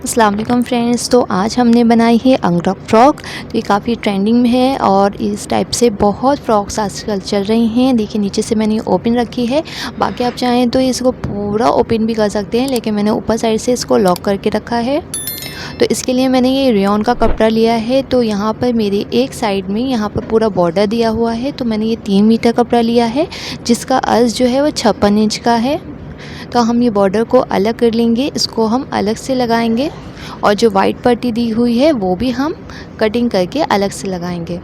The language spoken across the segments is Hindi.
अस्सलाम वालेकुम फ्रेंड्स। तो आज हमने बनाई है अंगरख फ़्रॉक। तो ये काफ़ी ट्रेंडिंग में है और इस टाइप से बहुत फ़्रॉक्स आजकल चल रही हैं। देखिए नीचे से मैंने ओपन रखी है, बाकी आप चाहें तो इसको पूरा ओपन भी कर सकते हैं, लेकिन मैंने ऊपर साइड से इसको लॉक करके रखा है। तो इसके लिए मैंने ये रेयॉन का कपड़ा लिया है। तो यहाँ पर मेरे एक साइड में यहाँ पर पूरा बॉर्डर दिया हुआ है। तो मैंने ये 3 मीटर कपड़ा लिया है, जिसका अर्ज़ जो है वो 56 इंच का है। तो हम ये बॉर्डर को अलग कर लेंगे, इसको हम अलग से लगाएंगे और जो वाइट पट्टी दी हुई है वो भी हम कटिंग करके अलग से लगाएंगे।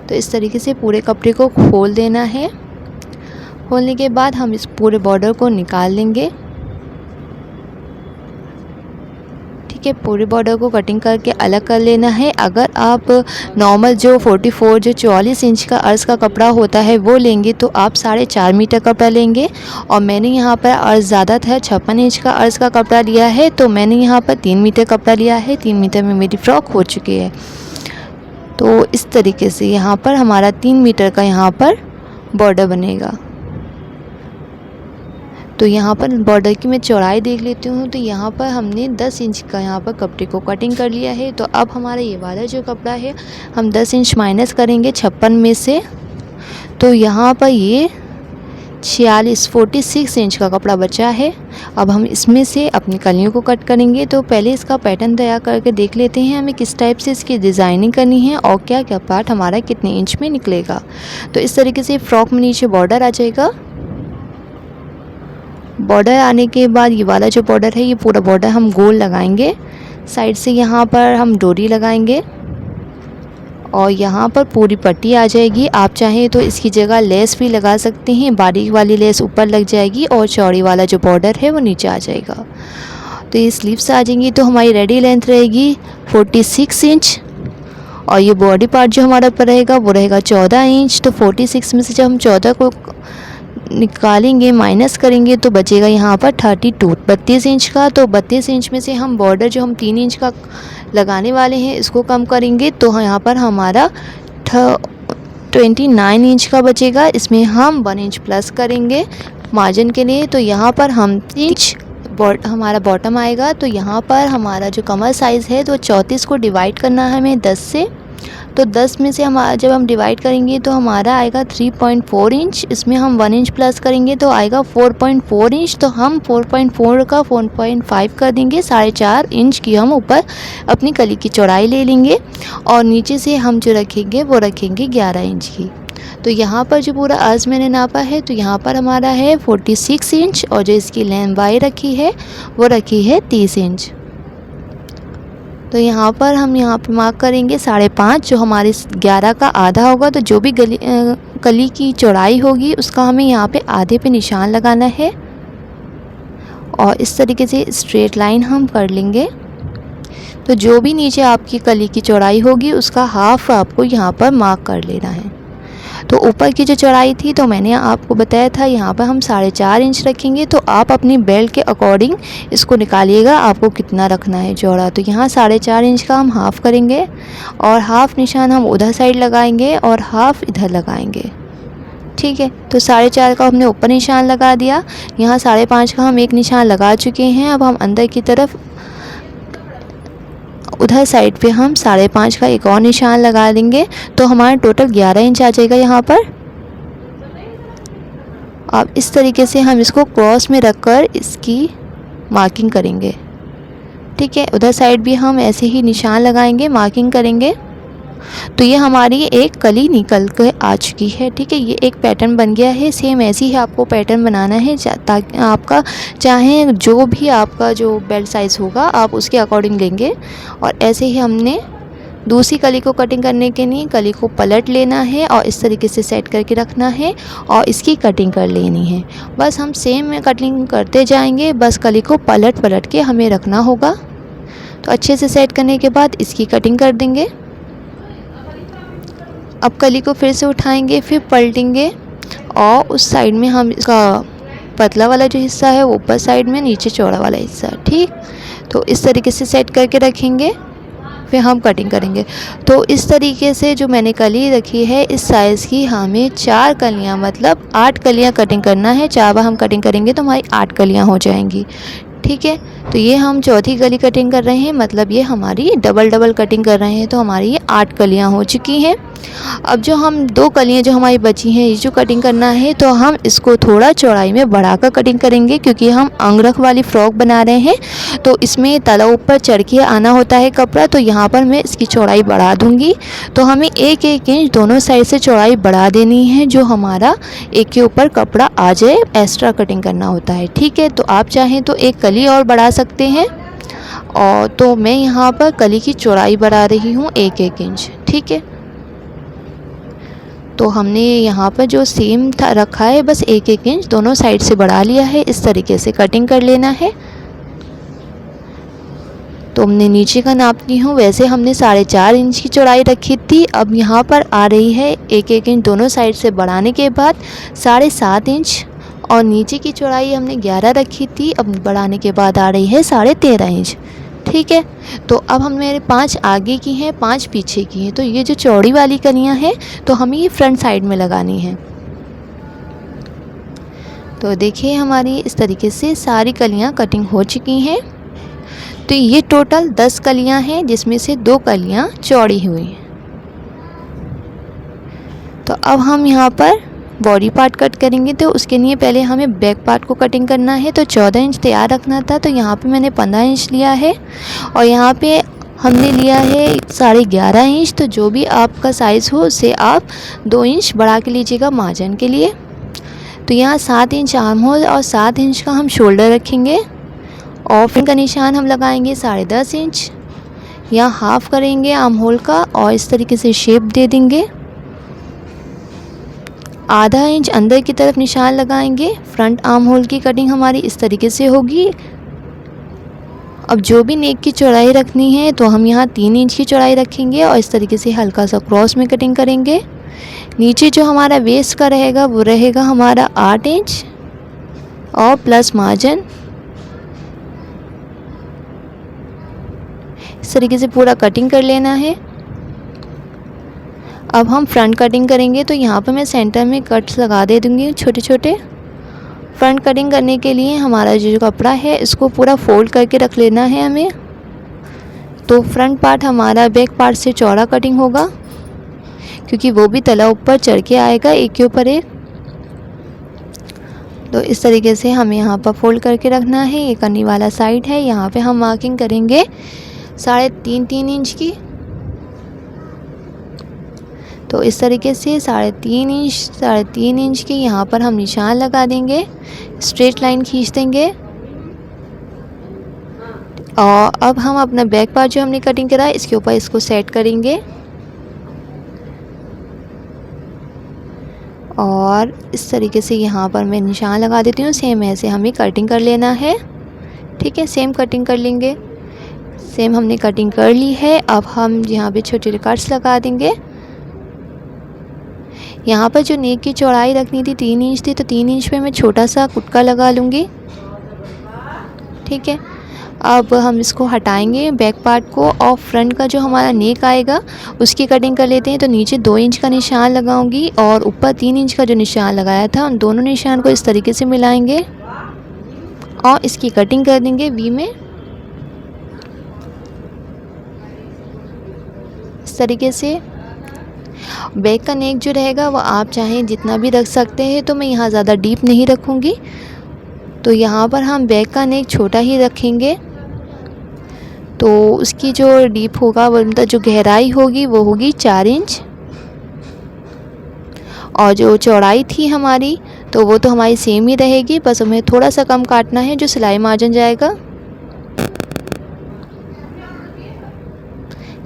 तो इस तरीके से पूरे कपड़े को खोल देना है। खोलने के बाद हम इस पूरे बॉर्डर को निकाल लेंगे। ठीक है, पूरे बॉर्डर को कटिंग करके अलग कर लेना है। अगर आप नॉर्मल जो 44 इंच का अर्ज़ का कपड़ा होता है वो लेंगे तो आप 4.5 मीटर कपड़ा लेंगे, और मैंने यहाँ पर अर्ज़ ज़्यादा था, 56 इंच का अर्ज़ का कपड़ा लिया है। तो मैंने यहाँ पर 3 मीटर कपड़ा लिया है। 3 मीटर में मेरी फ़्रॉक हो चुकी है। तो इस तरीके से यहाँ पर हमारा 3 मीटर का यहाँ पर बॉर्डर बनेगा। तो यहाँ पर बॉर्डर की मैं चौड़ाई देख लेती हूँ। तो यहाँ पर हमने 10 इंच का यहाँ पर कपड़े को कटिंग कर लिया है। तो अब हमारा ये वाला जो कपड़ा है हम 10 इंच माइनस करेंगे 56 में से। तो यहाँ पर ये 46 इंच का कपड़ा बचा है। अब हम इसमें से अपनी कलियों को कट करेंगे। तो पहले इसका पैटर्न तैयार करके देख लेते हैं हमें किस टाइप से इसकी डिज़ाइनिंग करनी है और क्या क्या पार्ट हमारा कितने इंच में निकलेगा। तो इस तरीके से फ्रॉक में नीचे बॉर्डर आ जाएगा। बॉर्डर आने के बाद ये वाला जो बॉर्डर है ये पूरा बॉर्डर हम गोल लगाएंगे। साइड से यहाँ पर हम डोरी लगाएंगे और यहाँ पर पूरी पट्टी आ जाएगी। आप चाहें तो इसकी जगह लेस भी लगा सकते हैं। बारीक वाली लेस ऊपर लग जाएगी और चौड़ी वाला जो बॉर्डर है वो नीचे आ जाएगा। तो ये स्लीव्स आ जाएंगी। तो हमारी रेडी लेंथ रहेगी 46 इंच और ये बॉडी पार्ट जो हमारा ऊपर रहेगा वो रहेगा 14 इंच। तो 46 में से जब हम 14 को निकालेंगे, माइनस करेंगे, तो बचेगा यहाँ पर 32 इंच का। तो 32 इंच में से हम बॉर्डर जो हम 3 इंच का लगाने वाले हैं इसको कम करेंगे, तो यहाँ पर हमारा 29 इंच का बचेगा। इसमें हम 1 इंच प्लस करेंगे मार्जिन के लिए। तो यहाँ पर हम 3 इंच हमारा बॉटम आएगा। तो यहाँ पर हमारा जो कमर साइज़ है तो 34 को डिवाइड करना है हमें 10 से। तो 10 में से जब हम डिवाइड करेंगे तो हमारा आएगा 3.4 इंच। इसमें हम 1 इंच प्लस करेंगे तो आएगा 4.4 इंच। तो हम 4.4 का 4.5 कर देंगे। 4.5 इंच की हम ऊपर अपनी कली की चौड़ाई ले लेंगे और नीचे से हम जो रखेंगे वो रखेंगे 11 इंच की। तो यहाँ पर जो पूरा अर्ज़ मैंने नापा है तो यहाँ पर हमारा है 46 इंच और जो इसकी लंबाई रखी है वो रखी है 30 इंच। तो यहाँ पर हम यहाँ पर मार्क करेंगे 5.5, जो हमारे 11 का आधा होगा। तो जो भी कली की चौड़ाई होगी उसका हमें यहाँ पे आधे पे निशान लगाना है और इस तरीके से स्ट्रेट लाइन हम कर लेंगे। तो जो भी नीचे आपकी कली की चौड़ाई होगी उसका हाफ आपको यहाँ पर मार्क कर लेना है। तो ऊपर की जो चौड़ाई थी तो मैंने आपको बताया था यहाँ पर हम 4.5 इंच रखेंगे। तो आप अपनी बेल्ट के अकॉर्डिंग इसको निकालिएगा आपको कितना रखना है चौड़ा। तो यहाँ 4.5 इंच का हम हाफ़ करेंगे और हाफ़ निशान हम उधर साइड लगाएंगे और हाफ़ इधर लगाएंगे। ठीक है, तो 4.5 का हमने ऊपर निशान लगा दिया। यहाँ 5.5 का हम एक निशान लगा चुके हैं। अब हम अंदर की तरफ उधर साइड पे हम 5.5 का एक और निशान लगा देंगे। तो हमारा टोटल 11 इंच आ जाएगा यहाँ पर। अब इस तरीके से हम इसको क्रॉस में रखकर इसकी मार्किंग करेंगे। ठीक है, उधर साइड भी हम ऐसे ही निशान लगाएंगे, मार्किंग करेंगे। तो ये हमारी एक कली निकल कर आ चुकी है। ठीक है, ये एक पैटर्न बन गया है। सेम ऐसे ही आपको पैटर्न बनाना है ताकि आपका चाहे जो भी आपका जो बेल्ट साइज़ होगा आप उसके अकॉर्डिंग लेंगे। और ऐसे ही हमने दूसरी कली को कटिंग करने के लिए कली को पलट लेना है और इस तरीके से सेट करके रखना है और इसकी कटिंग कर लेनी है। बस हम सेम में कटिंग करते जाएंगे, बस कली को पलट के हमें रखना होगा। तो अच्छे से सेट करने के बाद इसकी कटिंग कर देंगे। अब कली को फिर से उठाएंगे, फिर पलटेंगे और उस साइड में हम इसका पतला वाला जो हिस्सा है वो ऊपर साइड में, नीचे चौड़ा वाला हिस्सा। ठीक, तो इस तरीके से सेट करके रखेंगे, फिर हम कटिंग करेंगे। तो इस तरीके से जो मैंने कली रखी है इस साइज़ की हमें 4 कलियाँ मतलब 8 कलियाँ कटिंग करना है। 4 बार हम कटिंग करेंगे तो हमारी 8 कलियाँ हो जाएंगी। ठीक है। तो ये हम चौथी कली कटिंग कर रहे हैं, मतलब ये हमारी डबल कटिंग कर रहे हैं, तो हमारी ये 8 कलियाँ हो चुकी हैं। अब जो हम 2 कलियाँ जो हमारी बची हैं, ये जो कटिंग करना है, तो हम इसको थोड़ा चौड़ाई में बढ़ाकर कटिंग करेंगे, क्योंकि हम अंगरख वाली फ़्रॉक बना रहे हैं, तो इसमें तला ऊपर चढ़ के आना होता है कपड़ा, तो यहाँ पर मैं इसकी चौड़ाई बढ़ा दूँगी। तो हमें 1-1 इंच दोनों साइड से चौड़ाई बढ़ा देनी है, जो हमारा एक के ऊपर कपड़ा आ जाए, एक्स्ट्रा कटिंग करना होता है, ठीक है। तो आप चाहें तो 1 कली और बढ़ा सकते हैं, और तो मैं यहाँ पर कली की चौड़ाई बढ़ा रही हूँ 1-1 इंच, ठीक है। तो हमने यहाँ पर जो सेम था रखा है, बस 1-1 इंच दोनों साइड से बढ़ा लिया है। इस तरीके से कटिंग कर लेना है। तो हमने नीचे का नाप ली हूँ, वैसे हमने 4.5 इंच की चौड़ाई रखी थी, अब यहाँ पर आ रही है 1-1 इंच दोनों साइड से बढ़ाने के बाद 7.5 इंच, और नीचे की चौड़ाई हमने 11 रखी थी, अब बढ़ाने के बाद आ रही है 13.5 इंच, ठीक है। तो अब हम मेरे 5 आगे की हैं, 5 पीछे की हैं, तो ये जो चौड़ी वाली कलियां हैं, तो हमें ये फ्रंट साइड में लगानी है। तो देखिए हमारी इस तरीके से सारी कलियां कटिंग हो चुकी हैं। तो ये टोटल 10 कलियां हैं, जिसमें से 2 कलियां चौड़ी हुई हैं। तो अब हम यहाँ पर बॉडी पार्ट कट करेंगे, तो उसके लिए पहले हमें बैक पार्ट को कटिंग करना है। तो 14 इंच तैयार रखना था, तो यहाँ पे मैंने 15 इंच लिया है, और यहाँ पे हमने लिया है 11.5 इंच। तो जो भी आपका साइज़ हो उससे आप 2 इंच बढ़ा के लीजिएगा मार्जिन के लिए। तो यहाँ 7 इंच आर्म होल और 7 इंच का हम शोल्डर रखेंगे, और फिर का निशान हम लगाएंगे 10.5 इंच। यहाँ हाफ करेंगे आर्म होल का, और इस तरीके से शेप दे देंगे। आधा इंच अंदर की तरफ निशान लगाएंगे। फ्रंट आर्म होल की कटिंग हमारी इस तरीके से होगी। अब जो भी नेक की चौड़ाई रखनी है, तो हम यहाँ 3 इंच की चौड़ाई रखेंगे, और इस तरीके से हल्का सा क्रॉस में कटिंग करेंगे। नीचे जो हमारा वेस्ट का रहेगा वो रहेगा हमारा 8 इंच और प्लस मार्जिन। इस तरीके से पूरा कटिंग कर लेना है। अब हम फ्रंट कटिंग करेंगे, तो यहाँ पर मैं सेंटर में कट्स लगा दे दूँगी छोटे छोटे। फ्रंट कटिंग करने के लिए हमारा जो कपड़ा है इसको पूरा फोल्ड करके रख लेना है हमें। तो फ्रंट पार्ट हमारा बैक पार्ट से चौड़ा कटिंग होगा, क्योंकि वो भी तला ऊपर चढ़ के आएगा एक के ऊपर एक। तो इस तरीके से हमें यहाँ पर फोल्ड करके रखना है। ये कन्नी वाला साइड है, यहाँ पे हम मार्किंग करेंगे 3.5 इंच की। तो इस तरीके से 3.5 इंच की यहाँ पर हम निशान लगा देंगे, स्ट्रेट लाइन खींच देंगे। और अब हम अपना बैक पार्ट जो हमने कटिंग करा है इसके ऊपर इसको सेट करेंगे, और इस तरीके से यहाँ पर मैं निशान लगा देती हूँ। सेम ऐसे हमें कटिंग कर लेना है, ठीक है। सेम कटिंग कर लेंगे। सेम हमने कटिंग कर ली है। अब हम यहाँ पे छोटे छोटे कट्स लगा देंगे। यहाँ पर जो नेक की चौड़ाई रखनी थी 3 इंच थी, तो 3 इंच पे मैं छोटा सा कुटका लगा लूँगी, ठीक है। अब हम इसको हटाएंगे बैक पार्ट को, और फ्रंट का जो हमारा नेक आएगा उसकी कटिंग कर लेते हैं। तो नीचे 2 इंच का निशान लगाऊंगी, और ऊपर 3 इंच का जो निशान लगाया था उन दोनों निशान को इस तरीके से मिलाएंगे, और इसकी कटिंग कर देंगे वी में। इस तरीके से बैक का नेक जो रहेगा वो आप चाहें जितना भी रख सकते हैं, तो मैं यहाँ ज़्यादा डीप नहीं रखूँगी। तो यहाँ पर हम बैक का नेक छोटा ही रखेंगे, तो उसकी जो डीप होगा वो मतलब जो गहराई होगी वो होगी 4 इंच, और जो चौड़ाई थी हमारी तो वो तो हमारी सेम ही रहेगी, बस हमें थोड़ा सा कम काटना है जो सिलाई मार्जिन जाएगा।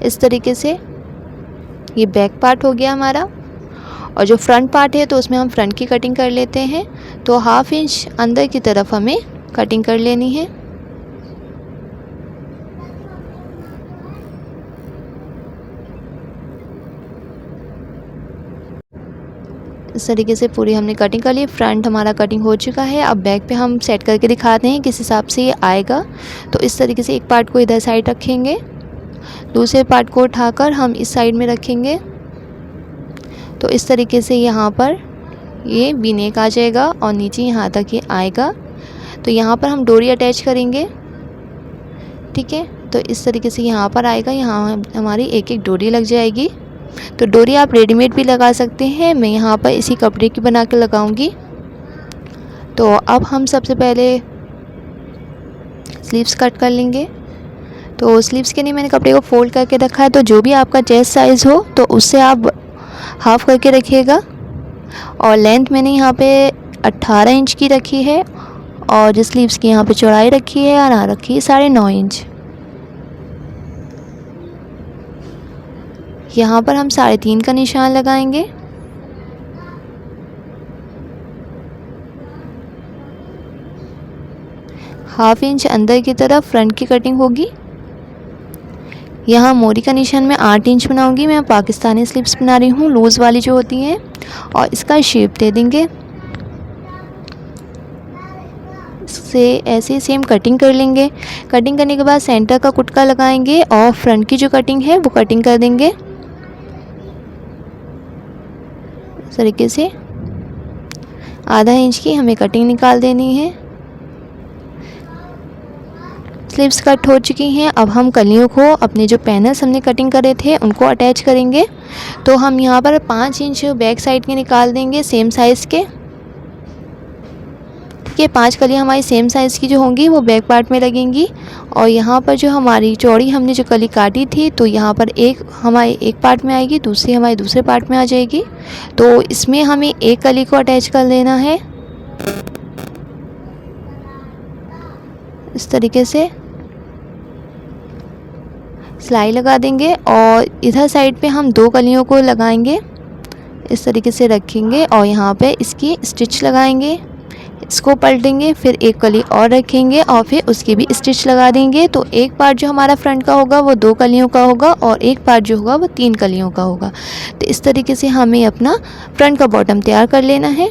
इस तरीके से ये बैक पार्ट हो गया हमारा। और जो फ्रंट पार्ट है तो उसमें हम फ्रंट की कटिंग कर लेते हैं। तो 1/2 इंच अंदर की तरफ हमें कटिंग कर लेनी है। इस तरीके से पूरी हमने कटिंग कर ली। फ्रंट हमारा कटिंग हो चुका है। अब बैक पे हम सेट करके दिखाते हैं किस हिसाब से ये आएगा। तो इस तरीके से एक पार्ट को इधर साइड रखेंगे, दूसरे पार्ट को उठाकर हम इस साइड में रखेंगे। तो इस तरीके से यहाँ पर ये वी नेक आ जाएगा और नीचे यहाँ तक ये आएगा। तो यहाँ पर हम डोरी अटैच करेंगे। ठीक है, तो इस तरीके से यहाँ पर आएगा, यहाँ हमारी एक एक डोरी लग जाएगी। तो डोरी आप रेडीमेड भी लगा सकते हैं, मैं यहाँ पर इसी कपड़े की बना के लगाऊंगी। तो अब हम सबसे पहले स्लीव्स कट कर लेंगे। तो स्लीव्स के लिए मैंने कपड़े को फोल्ड करके रखा है, तो जो भी आपका चेस्ट साइज़ हो तो उससे आप हाफ़ करके रखिएगा। और लेंथ मैंने यहाँ पे 18 इंच की रखी है, और जो स्लीव्स की यहाँ पे चौड़ाई रखी है और रखी है 9.5 इंच। यहाँ पर हम 3.5 का निशान लगाएंगे। हाफ इंच अंदर की तरफ फ्रंट की कटिंग होगी। यहाँ मोरी का निशान मैं 8 इंच बनाऊंगी। मैं पाकिस्तानी स्लीव्स बना रही हूँ, लूज़ वाली जो होती हैं, और इसका शेप दे देंगे। से ऐसे सेम कटिंग कर लेंगे। कटिंग करने के बाद सेंटर का कुटका लगाएंगे और फ्रंट की जो कटिंग है वो कटिंग कर देंगे इस तरीके से। आधा इंच की हमें कटिंग निकाल देनी है। स्लीव्स कट हो चुकी हैं। अब हम कलियों को, अपने जो पैनल्स हमने कटिंग करे थे उनको अटैच करेंगे। तो हम यहाँ पर 5 इंच बैक साइड के निकाल देंगे सेम साइज़ के। ये 5 कलियाँ हमारी सेम साइज़ की जो होंगी वो बैक पार्ट में लगेंगी। और यहाँ पर जो हमारी चौड़ी हमने जो कली काटी थी, तो यहाँ पर एक हमारे एक पार्ट में आएगी, दूसरी हमारे दूसरे पार्ट में आ जाएगी। तो इसमें हमें एक कली को अटैच कर लेना है इस तरीके से। सिलाई लगा देंगे और इधर साइड पे हम 2 कलियों को लगाएंगे, इस तरीके से रखेंगे और यहाँ पे इसकी स्टिच लगाएंगे। इसको पलटेंगे, फिर एक कली और रखेंगे और फिर उसकी भी स्टिच लगा देंगे। तो एक पार्ट जो हमारा फ्रंट का होगा वो 2 कलियों का होगा और एक पार्ट जो होगा वो 3 कलियों का होगा। तो इस तरीके से हमें अपना फ्रंट का बॉटम तैयार कर लेना है।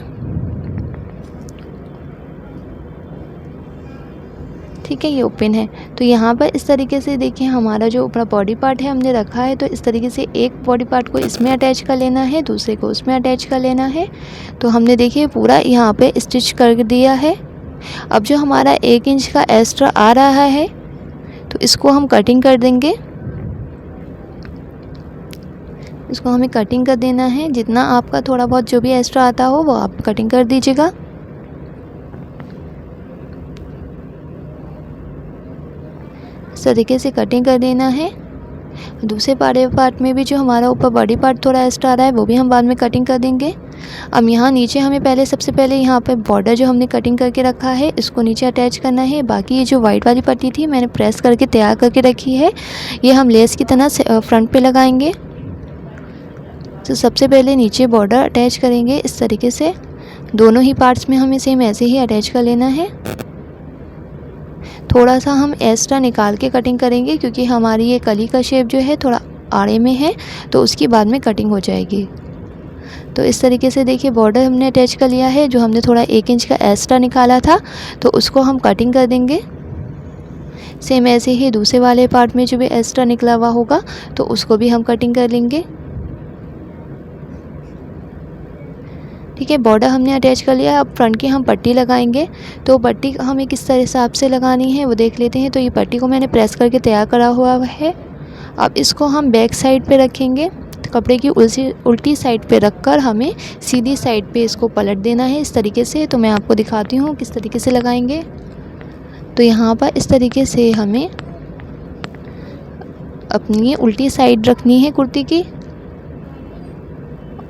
ठीक है, ये ओपन है। तो यहाँ पर इस तरीके से देखिए, हमारा जो ऊपर बॉडी पार्ट है हमने रखा है, तो इस तरीके से एक बॉडी पार्ट को इसमें अटैच कर लेना है, दूसरे को उसमें अटैच कर लेना है। तो हमने देखिए पूरा यहाँ पे स्टिच कर दिया है। अब जो हमारा 1 इंच का एक्स्ट्रा आ रहा है तो इसको हम कटिंग कर देंगे। इसको हमें कटिंग कर देना है। जितना आपका थोड़ा बहुत जो भी एक्स्ट्रा आता हो वो आप कटिंग कर दीजिएगा। इस तरीके से कटिंग कर देना है। दूसरे पार्ट में भी जो हमारा ऊपर बॉडी पार्ट थोड़ा एक्स्ट्रा आ रहा है वो भी हम बाद में कटिंग कर देंगे। अब यहाँ नीचे हमें सबसे पहले यहाँ पे बॉर्डर जो हमने कटिंग करके रखा है इसको नीचे अटैच करना है। बाकी ये जो वाइट वाली पट्टी थी मैंने प्रेस करके तैयार करके रखी है, ये हम लेस की तरह से फ्रंट पे लगाएंगे। तो सबसे पहले नीचे बॉर्डर अटैच करेंगे इस तरीके से। दोनों ही पार्ट्स में हमें सेम ऐसे ही अटैच कर लेना है। थोड़ा सा हम एक्स्ट्रा निकाल के कटिंग करेंगे क्योंकि हमारी ये कली का शेप जो है थोड़ा आड़े में है, तो उसकी बाद में कटिंग हो जाएगी। तो इस तरीके से देखिए बॉर्डर हमने अटैच कर लिया है। जो हमने थोड़ा 1 इंच का एक्स्ट्रा निकाला था तो उसको हम कटिंग कर देंगे। सेम ऐसे ही दूसरे वाले पार्ट में जो भी एक्स्ट्रा निकला हुआ होगा तो उसको भी हम कटिंग कर लेंगे। ठीक है, बॉर्डर हमने अटैच कर लिया। अब फ्रंट की हम पट्टी लगाएंगे। तो पट्टी हमें किस तरह हिसाब से लगानी है वो देख लेते हैं। तो ये पट्टी को मैंने प्रेस करके तैयार करा हुआ है। अब इसको हम बैक साइड पे रखेंगे। तो कपड़े की उल्टी साइड पे रखकर हमें सीधी साइड पे इसको पलट देना है इस तरीके से। तो मैं आपको दिखाती हूँ किस तरीके से लगाएंगे। तो यहाँ पर इस तरीके से हमें अपनी उल्टी साइड रखनी है कुर्ती की,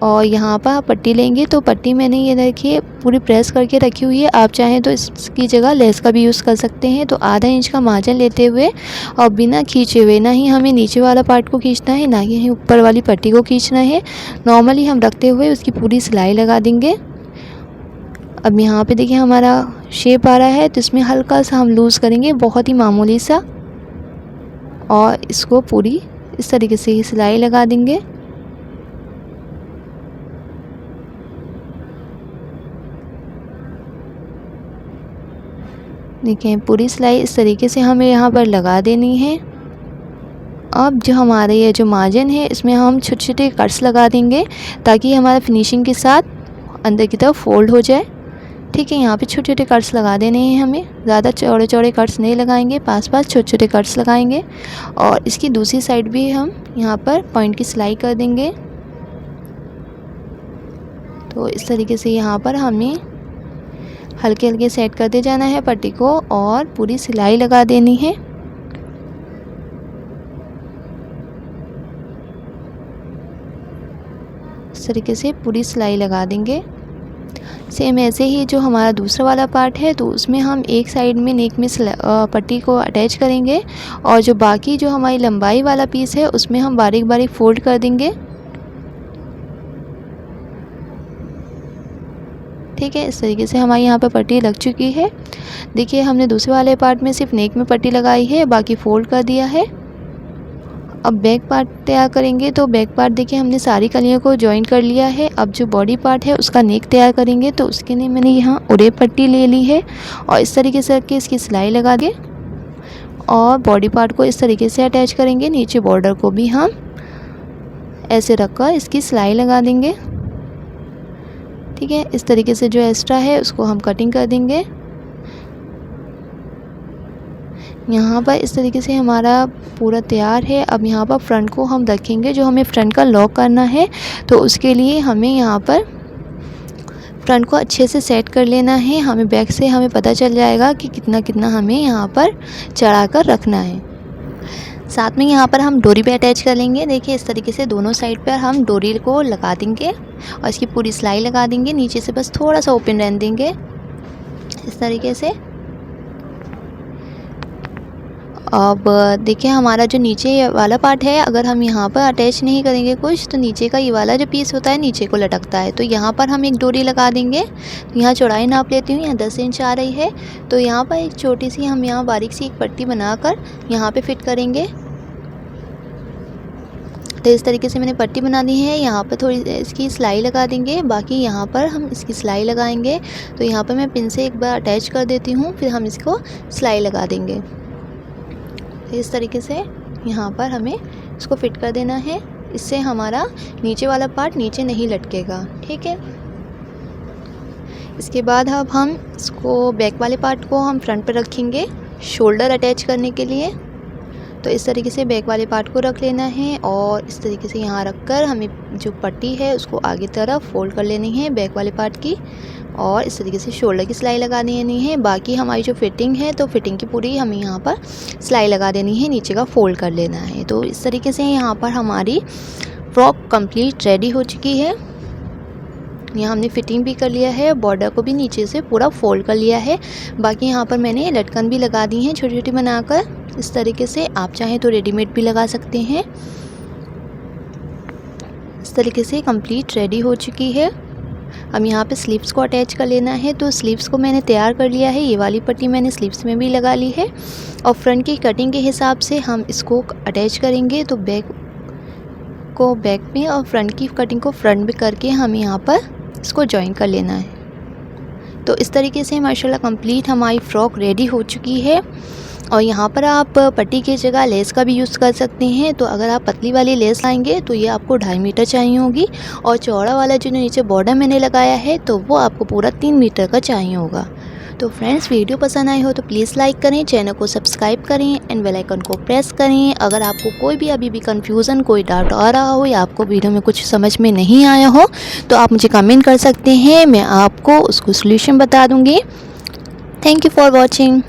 और यहाँ पर पट्टी लेंगे। तो पट्टी मैंने ये देखिए पूरी प्रेस करके रखी हुई है। आप चाहें तो इसकी जगह लेस का भी यूज़ कर सकते हैं। तो आधा इंच का मार्जिन लेते हुए और बिना खींचे हुए, ना ही हमें नीचे वाला पार्ट को खींचना है ना ही ऊपर वाली पट्टी को खींचना है, नॉर्मली हम रखते हुए उसकी पूरी सिलाई लगा देंगे। अब यहाँ पे देखिए हमारा शेप आ रहा है, तो इसमें हल्का सा हम लूज़ करेंगे, बहुत ही मामूली सा, और इसको पूरी इस तरीके से ही सिलाई लगा देंगे। देखिए पूरी सिलाई इस तरीके से हमें यहाँ पर लगा देनी है। अब जो हमारे ये जो मार्जिन है इसमें हम छोटे छोटे कट्स लगा देंगे ताकि हमारा फिनिशिंग के साथ अंदर की तरफ फोल्ड हो जाए। ठीक है, यहाँ पे छोटे छोटे कट्स लगा देने हैं हमें, ज़्यादा चौड़े चौड़े कट्स नहीं लगाएंगे, पास पास छोटे छोटे कट्स लगाएंगे। और इसकी दूसरी साइड भी हम यहाँ पर पॉइंट की सिलाई कर देंगे। तो इस तरीके से यहाँ पर हमें हल्के हल्के सेट करते जाना है पट्टी को और पूरी सिलाई लगा देनी है। इस तरीके से पूरी सिलाई लगा देंगे। सेम ऐसे ही जो हमारा दूसरा वाला पार्ट है तो उसमें हम एक साइड में नेक में पट्टी को अटैच करेंगे और जो बाकी जो हमारी लंबाई वाला पीस है उसमें हम बारीक बारीक फोल्ड कर देंगे। ठीक है, इस तरीके से हमारी यहाँ पर पट्टी लग चुकी है। देखिए, हमने दूसरे वाले पार्ट में सिर्फ नेक में पट्टी लगाई है, बाकी फोल्ड कर दिया है। अब बैक पार्ट तैयार करेंगे। तो बैक पार्ट देखिए हमने सारी कलियों को जॉइन कर लिया है। अब जो बॉडी पार्ट है उसका नेक तैयार करेंगे। तो उसके लिए मैंने यहाँ उड़े पट्टी ले ली है और इस तरीके से रख के इसकी सिलाई लगा दें और बॉडी पार्ट को इस तरीके से अटैच करेंगे। नीचे बॉर्डर को भी हम ऐसे रखकर इसकी सिलाई लगा देंगे। ठीक है, इस तरीके से जो एक्स्ट्रा है उसको हम कटिंग कर देंगे। यहाँ पर इस तरीके से हमारा पूरा तैयार है। अब यहाँ पर फ्रंट को हम रखेंगे, जो हमें फ्रंट का लॉक करना है। तो उसके लिए हमें यहाँ पर फ्रंट को अच्छे से सेट कर लेना है। हमें बैक से हमें पता चल जाएगा कि कितना कितना हमें यहाँ पर चढ़ा कर रखना है। साथ में यहाँ पर हम डोरी पे अटैच कर लेंगे। देखिए, इस तरीके से दोनों साइड पर हम डोरी को लगा देंगे और इसकी पूरी सिलाई लगा देंगे। नीचे से बस थोड़ा सा ओपन रहने देंगे इस तरीके से। अब देखिए, हमारा जो नीचे वाला पार्ट है, अगर हम यहाँ पर अटैच नहीं करेंगे कुछ तो नीचे का ये वाला जो पीस होता है नीचे को लटकता है। तो यहाँ पर हम एक डोरी लगा देंगे। तो यहाँ चौड़ाई नाप लेती हूँ, यहाँ 10 इंच आ रही है। तो यहाँ पर एक छोटी सी हम यहाँ बारीक सी एक पट्टी बनाकर यहाँ पे फिट करेंगे। तो इस तरीके से मैंने पट्टी बना दी है। यहाँ पर थोड़ी इसकी सिलाई लगा देंगे, बाकी यहाँ पर हम इसकी सिलाई लगाएंगे। तो यहाँ पर मैं पिन से एक बार अटैच कर देती हूँ, फिर हम इसको सिलाई लगा देंगे। तो इस तरीके से यहाँ पर हमें इसको फिट कर देना है। इससे हमारा नीचे वाला पार्ट नीचे नहीं लटकेगा। ठीक है, इसके बाद अब हम इसको बैक वाले पार्ट को हम फ्रंट पर रखेंगे शोल्डर अटैच करने के लिए। तो इस तरीके से बैक वाले पार्ट को रख लेना है और इस तरीके से यहाँ रखकर हमें जो पट्टी है उसको आगे तरफ फोल्ड कर लेनी है बैक वाले पार्ट की और इस तरीके से शोल्डर की सिलाई लगा देनी है। बाकी हमारी जो फिटिंग है तो फिटिंग की पूरी हमें यहाँ पर सिलाई लगा देनी है, नीचे का फोल्ड कर लेना है। तो इस तरीके से यहाँ पर हमारी फ्रॉक कंप्लीट रेडी हो चुकी है। यहाँ हमने फिटिंग भी कर लिया है, बॉर्डर को भी नीचे से पूरा फोल्ड कर लिया है। बाकी यहाँ पर मैंने लटकन भी लगा दी हैं छोटी छोटी बनाकर। इस तरीके से आप चाहें तो रेडीमेड भी लगा सकते हैं। इस तरीके से कंप्लीट रेडी हो चुकी है। अब यहाँ पे स्लीव्स को अटैच कर लेना है। तो स्लीव्स को मैंने तैयार कर लिया है। ये वाली पट्टी मैंने स्लीव्स में भी लगा ली है और फ्रंट की कटिंग के हिसाब से हम इसको अटैच करेंगे। तो बैक को बैक में और फ्रंट की कटिंग को फ्रंट में करके हम यहाँ पर इसको जॉइन कर लेना है। तो इस तरीके से माशाल्लाह कंप्लीट हमारी फ़्रॉक रेडी हो चुकी है। और यहाँ पर आप पट्टी की जगह लेस का भी यूज़ कर सकते हैं। तो अगर आप पतली वाली लेस लाएंगे तो ये आपको 2.5 मीटर चाहिए होगी और चौड़ा वाला जो नीचे बॉर्डर मैंने लगाया है तो वो आपको पूरा 3 मीटर का चाहिए होगा। तो फ्रेंड्स, वीडियो पसंद आई हो तो प्लीज़ लाइक करें, चैनल को सब्सक्राइब करें एंड बेल आइकन को प्रेस करें। अगर आपको कोई भी अभी भी कन्फ्यूज़न, कोई डाउट आ रहा हो या आपको वीडियो में कुछ समझ में नहीं आया हो तो आप मुझे कमेंट कर सकते हैं, मैं आपको उसको सोल्यूशन बता दूँगी। Thank you for watching.